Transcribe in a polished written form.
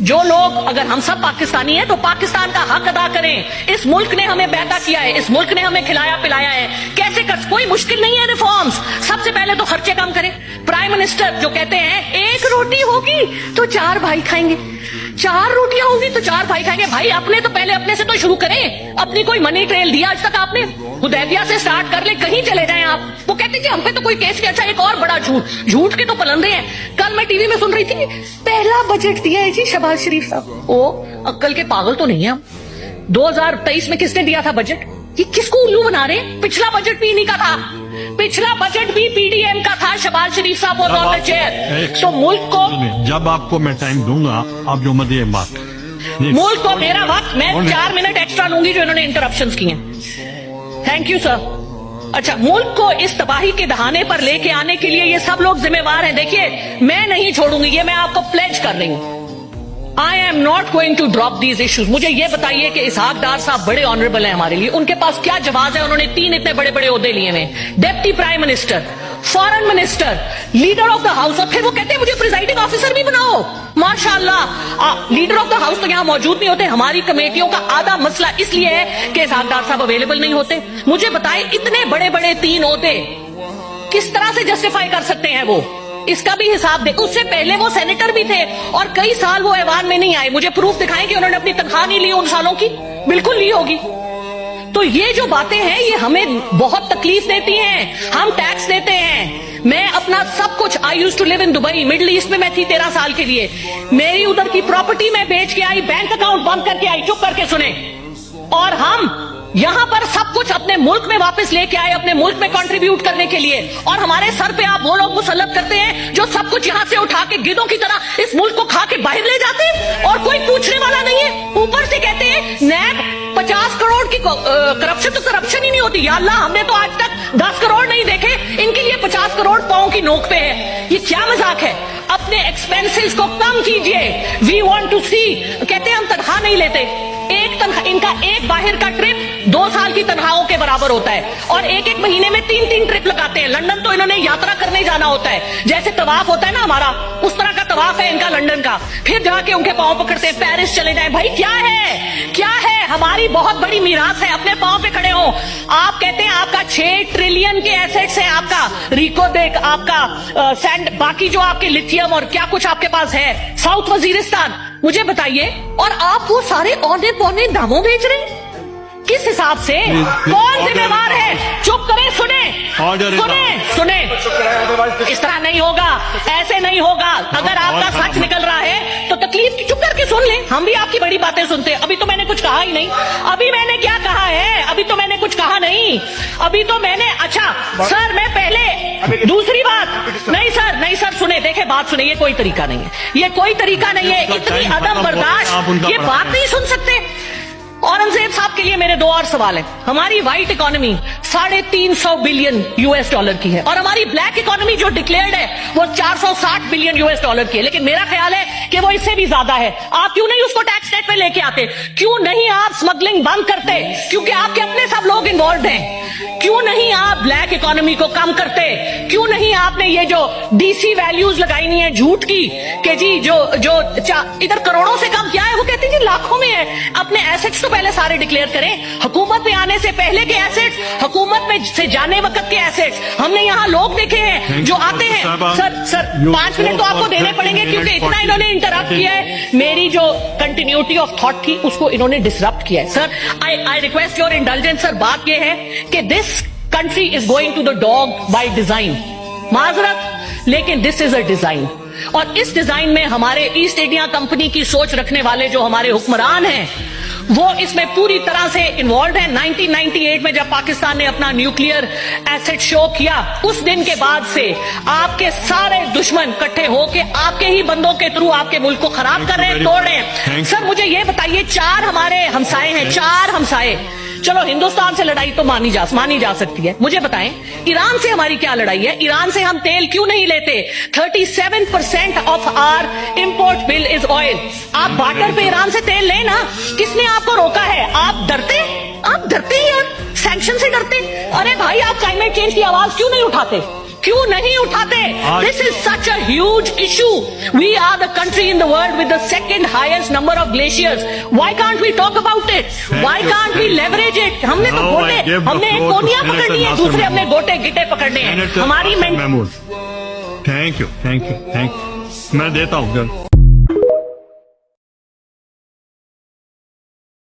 जो लोग, अगर हम सब पाकिस्तानी हैं तो पाकिस्तान का हक अदा करें। इस मुल्क ने हमें पैदा किया है, इस मुल्क ने हमें खिलाया पिलाया है, कैसे कर, कोई मुश्किल नहीं है रिफॉर्म्स। सबसे पहले तो खर्चे कम करें। प्राइम मिनिस्टर जो कहते हैं 1 रोटी होगी तो 4 भाई खाएंगे, 4 रोटियां होगी तो 4 भाई खाएंगे। भाई अपने तो पहले अपने से तो शुरू करें। अपनी कोई मनी ट्रेल दिया आज तक आपने? हुदैबिया से स्टार्ट कर ले, कहीं चले जाएं आप। वो कहते जी हम पे तो कोई केस नहीं। अच्छा, एक और बड़ा झूठ के तो पलंदे हैं। कल मैं टीवी में सुन रही थी, पहला बजट दिया है जी शहबाज शरीफ साहब। ओ अक्ल के पागल तो नहीं है हम। 2023 में किसने दिया था बजट? ये किसको उल्लू बना रहे? पिछला बजट भी इन्हीं का था, पिछला बजट भी पीडीएम का था। शहबाज शरीफ साहब और ऑन द चेयर। तो मुल्क को, जब आपको मैं टाइम दूंगा आप जो मत बात, मुल्क को मेरा वक्त, मैं 4 मिनट एक्स्ट्रा लूंगी जो इन्होंने इंटरप्शंस किए हैं। Thank you sir. अच्छा, मुल्क को इस तबाही के दहाने पर लेके आने के लिए ये सब लोग जिम्मेवार हैं। देखिए, मैं नहीं छोड़ूंगी, ये मैं आपको प्लेज कर रही हूं। I am not going to drop these issues. मुझे ये बताइए कि इसहाक डार साहब बड़े ऑनरेबल हैं हमारे लिए, उनके पास क्या जवाब है? उन्होंने 3 इतने बड़े बड़े ओहदे लिए हुए, deputy prime minister, foreign minister, leader of the house, और फिर वो कहते हैं मुझे प्रिजाइडिंग ऑफिसर भी बनाओ। माशाअल्लाह, लीडर ऑफ द हाउस तो यहां मौजूद नहीं होते। हमारी कमेटियों का आधा मसला इसलिए है कि इसहाक डार साहब अवेलेबल नहीं होते। मुझे बताएं, इतने बड़े बड़े 3 ओहदे किस तरह से जस्टिफाई कर सकते हैं वो? इसका भी हिसाब दे। उससे पहले वो सेनेटर भी थे और कई साल वो ऐवान में नहीं आए। मुझे प्रूफ दिखाएं कि उन्होंने अपनी तनख्वाह नहीं ली उन सालों की। बिल्कुल ली होगी। तो ये जो बातें हैं ये हमें बहुत तकलीफ देती हैं। हम टैक्स देते हैं। मैं अपना सब कुछ, I used to live in Dubai, Middle East में मैं थी 13 साल के लिए। मेरी उधर की प्रॉपर्टी मैं बेच के आई, बैंक अकाउंट बंद करके आई। चुप करके सुने। और हम यहां पर सब कुछ अपने मुल्क में वापस लेके आए, अपने मुल्क में कंट्रीब्यूट करने के लिए। और हमारे सर पे आप वो लोग मुसल्लत करते हैं जो सब कुछ यहां से उठा के गिद्धों की तरह इस मुल्क को खा के बाहर ले जाते हैं और कोई पूछने वाला नहीं है। ऊपर से कहते हैं नैब 50 करोड़ की करप्शन, तो करप्शन ही नहीं होती। या अल्लाह, हमने तो आज तक 10 करोड़ नहीं देखे, इनके लिए 50 करोड़ पांव की नोक पे है। ये क्या मजाक है? अपने एक्सपेंसेस को कम कीजिए। वी वांट टू सी, कहते हैं हम तनख्वाह नहीं लेते। एक तनख्वाह, इनका एक बाहर का ट्रिप 2 साल की तनख्वाहों के बराबर होता है और एक महीने में 3 ट्रिप लगाते हैं। लंदन तो इन्होंने यात्रा करने जाना होता है, जैसे तवाफ होता है ना हमारा, उस तरह का तवाफ है इनका लंदन का। फिर जाके उनके पांव पकड़ते हैं, पेरिस चले जाए। भाई क्या है, क्या है? हमारी बहुत बड़ी मीरास है, अपने पांव पे खड़े हो। आप कहते हैं आपका 6 ट्रिलियन के एसेट्स है, आपका रिको देख, आपका सैंड, बाकी जो आपके लिथियम और क्या कुछ आपके पास है, साउथ वजीरिस्तान। मुझे बताइए, और आप वो सारे औने पौने दामों बेच रहे हैं? किस हिसाब से? कौन जिम्मेवार है? चुप करें, सुने सुने। इस तरह नहीं होगा, ऐसे नहीं होगा। अगर आपका सच निकल रहा है तो तकलीफ की, चुप करके सुन ले। हम भी आपकी बड़ी बातें सुनते हैं। अभी तो मैंने कुछ कहा ही नहीं। अभी मैंने क्या कहा है? अभी तो मैंने कुछ कहा नहीं। अभी तो मैंने, अच्छा सर, मैं पहले दूसरी बात नहीं सर, नहीं सर, सुने, देखे, बात सुने। ये कोई तरीका नहीं है, ये कोई तरीका नहीं है। इतनी अदम बर्दाश्त, ये बात नहीं सुन सकते। औरंगजेब साहब के लिए मेरे 2 और सवाल हैं। हमारी white economy 350 billion US dollar की है और हमारी ब्लैक इकोनॉमी जो डिक्लेयर्ड है वो 460 बिलियन US डॉलर की है। लेकिन मेरा ख्याल है कि वो इससे भी ज्यादा है। आप क्यों नहीं उसको टैक्स नेट पे लेके आते? क्यों नहीं आप स्मगलिंग बंद करते? क्योंकि आपके अपने सब लोग इन्वॉल्व हैं। क्यों नहीं आप ब्लैक इकोनॉमी को कम करते? क्यों नहीं आपने ये जो DC वैल्यूज लगाई नहीं है झूठ की कि जी जो इधर करोड़ों से कम क्या है, वो कहते हैं जी लाखों में है। अपने एसेट्स तो पहले सारे डिक्लेयर करें। हुकूमत में आने से पहले के एसेट्स, हुकूमत में से जाने वक्त के एसेट्स। हमने यहाँ लोग देखे हैं जो आते हैं। सर 5 मिनट तो आपको देने पड़ेंगे क्योंकि इतना इन्होंने इंटरप्ट किया है। मेरी जो कंटिन्यूटी ऑफ थॉट थी उसको इन्होंने डिसरप्ट किया है। Sir I request your intelligence. Sir बात यह है कि this country is going to the dog by design. माजरत, लेकिन दिस इज अ डिजाइन। और इस डिजाइन में हमारे ईस्ट इंडिया कंपनी की सोच रखने वाले जो हमारे हुक्मरान हैं वो इसमें पूरी तरह से इन्वॉल्व है। 1998 में जब पाकिस्तान ने अपना न्यूक्लियर एसेट शो किया, उस दिन के बाद से आपके सारे दुश्मन इकट्ठे होके आपके ही बंदों के थ्रू आपके मुल्क को खराब कर रहे हैं, तोड़ रहे हैं। सर मुझे ये बताइए, 4 हमारे हमसाए हैं, 4 हमसाए। चलो हिंदुस्तान से लड़ाई तो मानी जा सकती है। मुझे बताएं ईरान से हमारी क्या लड़ाई है? ईरान से हम तेल क्यों नहीं लेते? 37% of our import bill is oil. आप बार्टर पे ईरान से तेल लें ना। किसने आपको रोका है? आप डरते हैं यार, सैंक्शन से डरते। अरे भाई, आप क्लाइमेट चेंज की आवाज क्यों नहीं उठाते? क्यों नहीं उठाते? This is such a huge issue. We are the country in the world with the second highest number of glaciers. Why can't we talk about it? Why can't we leverage it? हमने तो गोटे, हमने एक कोनिया पकड़नी है, दूसरे हमने गोटे गिटे पकड़ने हैं. हमारी महमूद, थैंक यू, मैं देता हूँ.